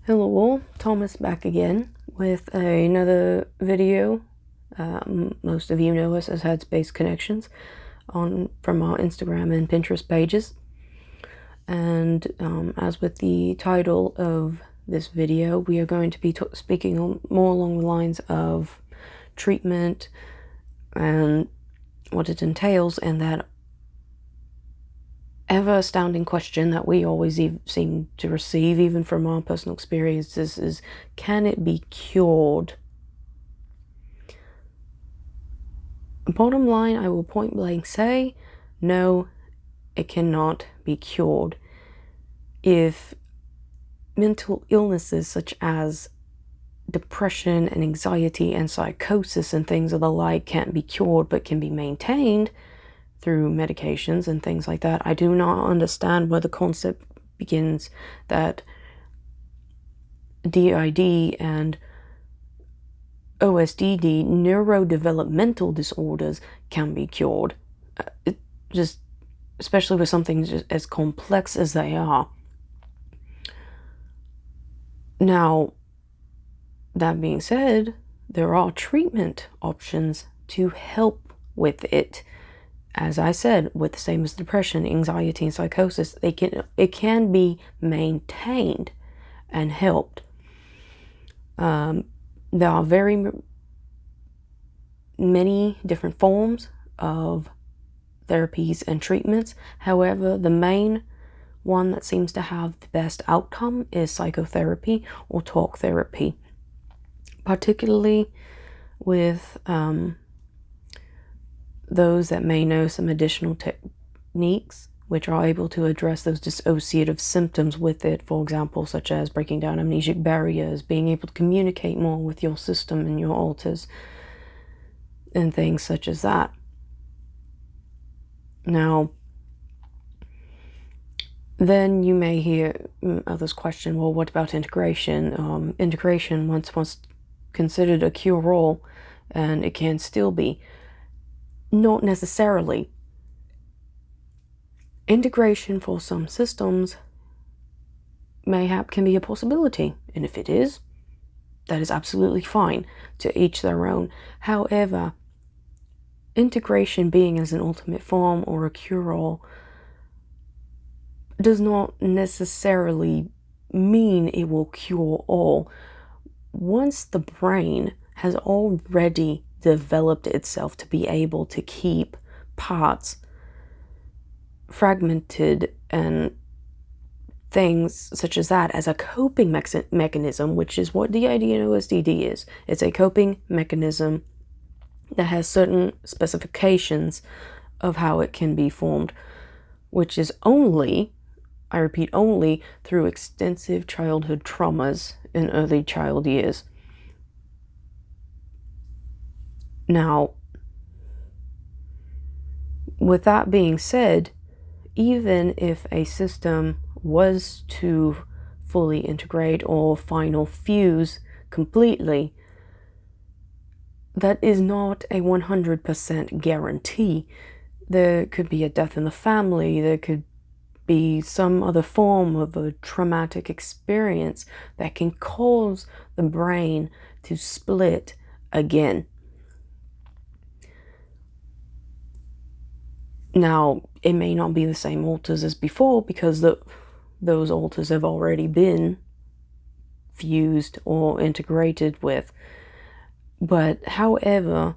Hello all, Thomas back again with another video. Most of you know us as Headspace Connections from our Instagram and Pinterest pages. And as with the title of this video, we are going to be speaking more along the lines of treatment and what it entails, and that ever astounding question that we always seem to receive, even from our personal experiences, is can it be cured? Bottom line, I will point blank say, no, it cannot be cured. If mental illnesses such as depression and anxiety and psychosis and things of the like can't be cured but can be maintained through medications and things like that, I do not understand where the concept begins that DID and OSDD, neurodevelopmental disorders, can be cured. It just, especially with something just as complex as they are. Now, that being said, there are treatment options to help with it. As I said, with the same as depression, anxiety, and psychosis, it can be maintained and helped. There are very many different forms of therapies and treatments. However, the main one that seems to have the best outcome is psychotherapy or talk therapy, particularly with those that may know some additional techniques which are able to address those dissociative symptoms with it, for example, such as breaking down amnesic barriers, being able to communicate more with your system and your alters, and things such as that. Now, then you may hear others question, well, what about integration? Integration once was considered a cure-all, and it can still be. Not necessarily. Integration for some systems mayhap can be a possibility, and if it is, that is absolutely fine. To each their own. However, integration being as an ultimate form or a cure-all does not necessarily mean it will cure all. Once the brain has already developed itself to be able to keep parts fragmented and things such as that as a coping mechanism, which is what DID and OSDD is. It's a coping mechanism that has certain specifications of how it can be formed, which is only, I repeat, only through extensive childhood traumas in early child years. Now, with that being said, even if a system was to fully integrate or final fuse completely, that is not a 100% guarantee. There could be a death in the family, there could be some other form of a traumatic experience that can cause the brain to split again. Now, it may not be the same alters as before because those alters have already been fused or integrated with. But however,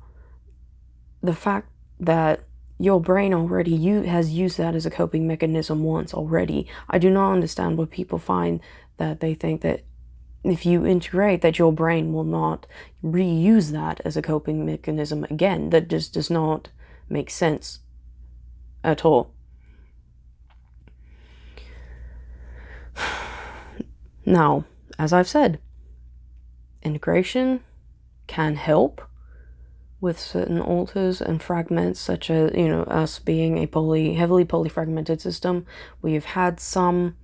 the fact that your brain already has used that as a coping mechanism once already, I do not understand why people find that they think that if you integrate that your brain will not reuse that as a coping mechanism again. That just does not make sense at all. Now, as I've said, integration can help with certain alters and fragments, such as, us being a heavily polyfragmented system. We've had some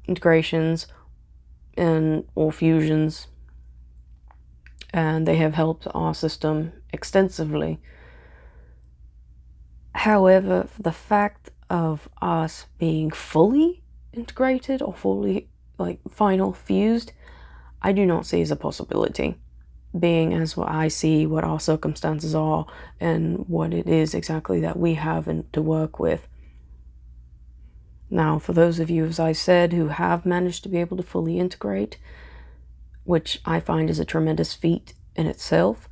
integrations or fusions, and they have helped our system extensively. However, the fact of us being fully integrated or fully like final fused, I do not see as a possibility, being as what I see, what our circumstances are, and what it is exactly that we have to work with. Now, for those of you, as I said, who have managed to be able to fully integrate, which I find is a tremendous feat in itself,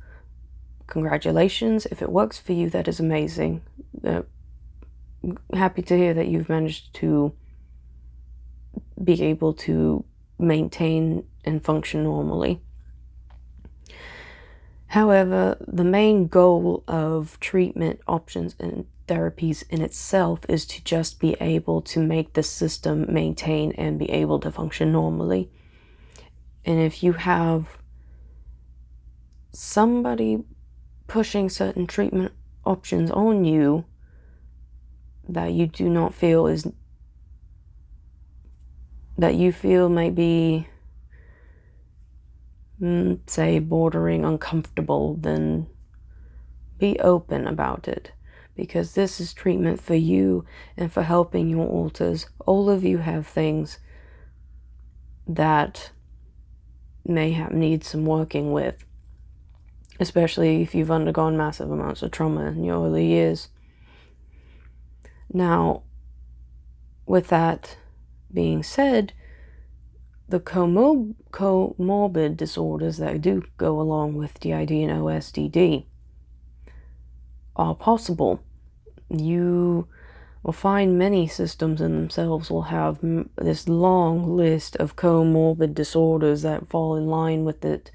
congratulations. If it works for you, that is amazing. Happy to hear that you've managed to be able to maintain and function normally. However, the main goal of treatment options and therapies in itself is to just be able to make the system maintain and be able to function normally. And if you have somebody pushing certain treatment options on you that you do not feel is, that you feel might be, say, bordering uncomfortable, then be open about it, because this is treatment for you and for helping your alters. All of you have things that may need some working with, especially if you've undergone massive amounts of trauma in your early years. Now, with that being said, the comorbid disorders that do go along with DID and OSDD are possible. You will find many systems in themselves will have this long list of comorbid disorders that fall in line with it.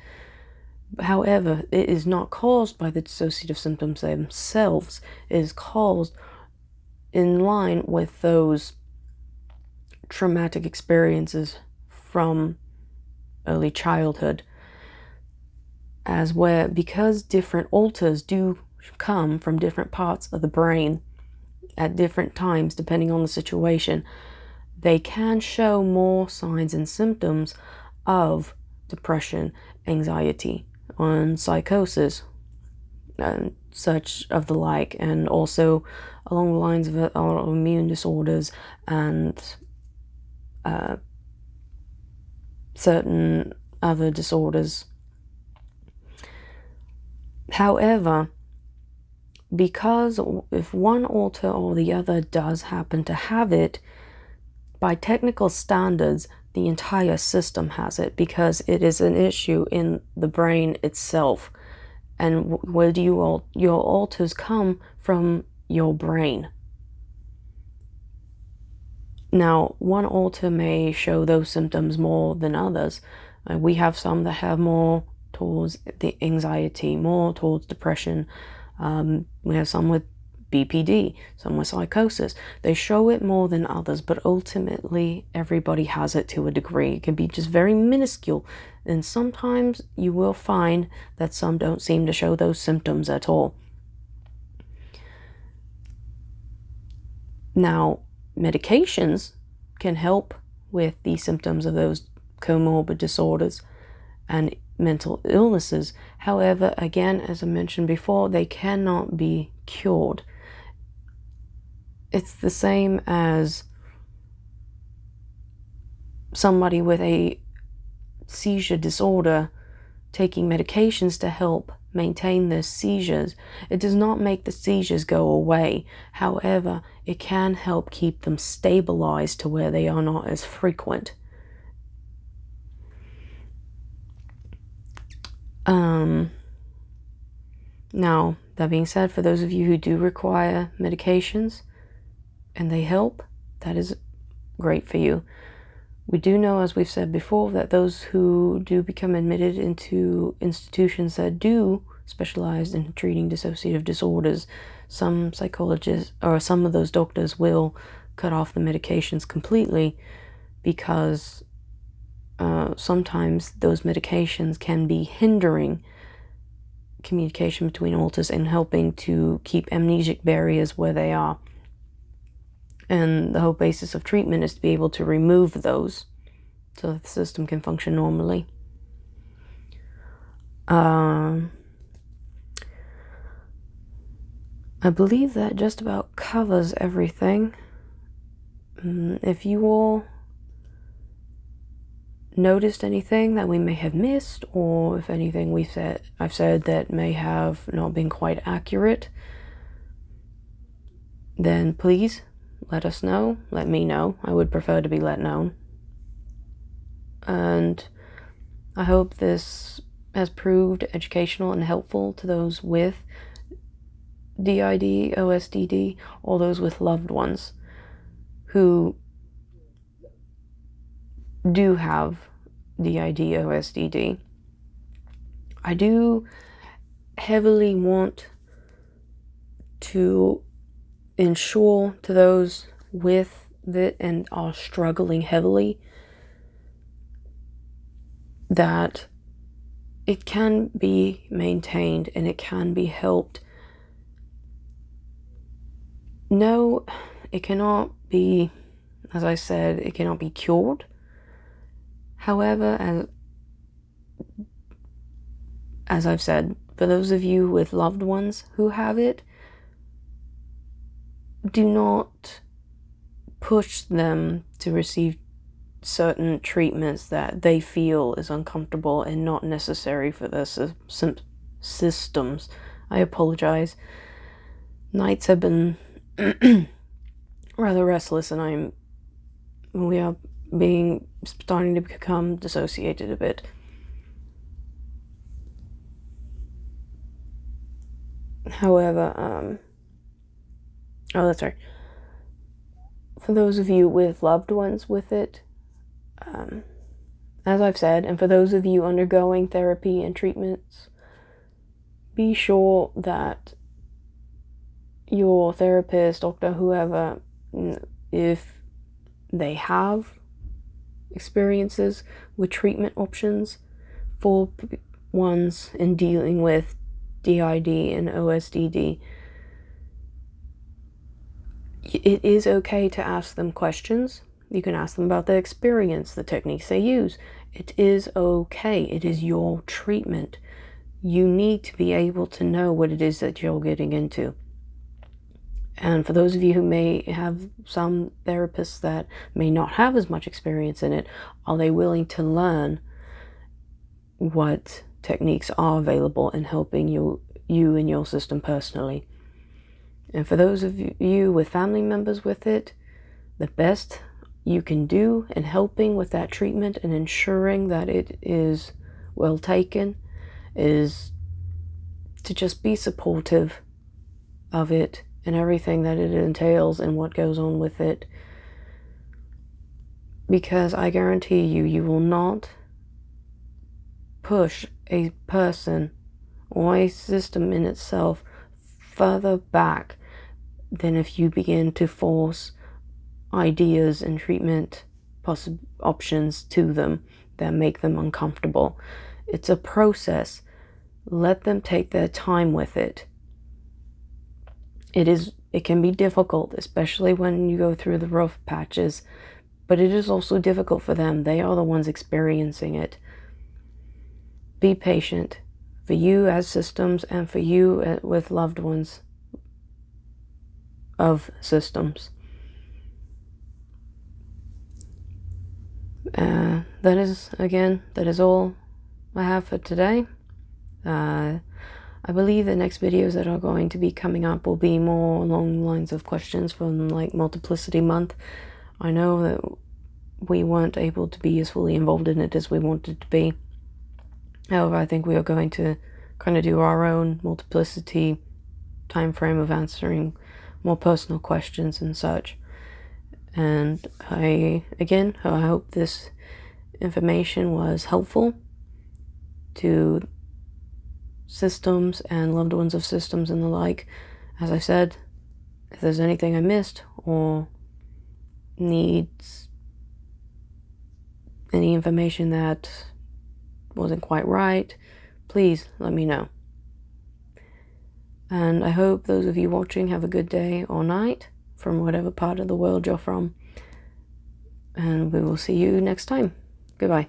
However, it is not caused by the dissociative symptoms themselves. It is caused in line with those traumatic experiences from early childhood, as where, because different alters do come from different parts of the brain at different times depending on the situation, they can show more signs and symptoms of depression, anxiety, and psychosis, and such of the like, and also along the lines of autoimmune disorders and certain other disorders. However, because if one alter or the other does happen to have it, by technical standards, the entire system has it, because it is an issue in the brain itself. And where do your alters come from? Your brain. Now, one alter may show those symptoms more than others. We have some that have more towards the anxiety, more towards depression. We have some with BPD, some with psychosis. They show it more than others, but ultimately everybody has it to a degree. It can be just very minuscule, and sometimes you will find that some don't seem to show those symptoms at all. Now, medications can help with the symptoms of those comorbid disorders and mental illnesses. However, again, as I mentioned before, they cannot be cured. It's the same as somebody with a seizure disorder taking medications to help maintain their seizures. It does not make the seizures go away. However, it can help keep them stabilized to where they are not as frequent. Now, that being said, for those of you who do require medications and they help, that is great for you. We do know, as we've said before, that those who do become admitted into institutions that do specialize in treating dissociative disorders, some psychologists or some of those doctors will cut off the medications completely, because sometimes those medications can be hindering communication between alters and helping to keep amnesic barriers where they are. And the whole basis of treatment is to be able to remove those so that the system can function normally. I believe that just about covers everything. If you all noticed anything that we may have missed, or if anything I've said that may have not been quite accurate, then please let us know. Let me know. I would prefer to be let known. And I hope this has proved educational and helpful to those with DID, OSDD, or those with loved ones who do have DID, OSDD. I do heavily want to ensure to those with it and are struggling heavily that it can be maintained and it can be helped. No, it cannot be, as I said, it cannot be cured. However, as I've said, for those of you with loved ones who have it, do not push them to receive certain treatments that they feel is uncomfortable and not necessary for their systems. I apologize. Nights have been rather restless, and we are starting to become dissociated a bit. However, oh, that's right. For those of you with loved ones with it, as I've said, and for those of you undergoing therapy and treatments, be sure that your therapist, doctor, whoever, if they have experiences with treatment options for ones in dealing with DID and OSDD, it is okay to ask them questions. You can ask them about their experience, the techniques they use. It is okay. It is your treatment. You need to be able to know what it is that you're getting into. And for those of you who may have some therapists that may not have as much experience in it, are they willing to learn what techniques are available in helping you and your system personally? And for those of you with family members with it, the best you can do in helping with that treatment and ensuring that it is well taken is to just be supportive of it and everything that it entails and what goes on with it. Because I guarantee you, you will not push a person or a system in itself further back than if you begin to force ideas and treatment options to them that make them uncomfortable. It's a process. Let them take their time with it. It can be difficult, especially when you go through the rough patches, but it is also difficult for them. They are the ones experiencing it. Be patient for you as systems and for you with loved ones of systems. That is all I have for today. I believe the next videos that are going to be coming up will be more along the lines of questions from like Multiplicity Month. I know that we weren't able to be as fully involved in it as we wanted to be. However, I think we are going to kind of do our own multiplicity time frame of answering more personal questions and such. And I hope this information was helpful to systems and loved ones of systems and the like. As I said, if there's anything I missed or needs any information that wasn't quite right, please let me know. And I hope those of you watching have a good day or night from whatever part of the world you're from. And we will see you next time. Goodbye.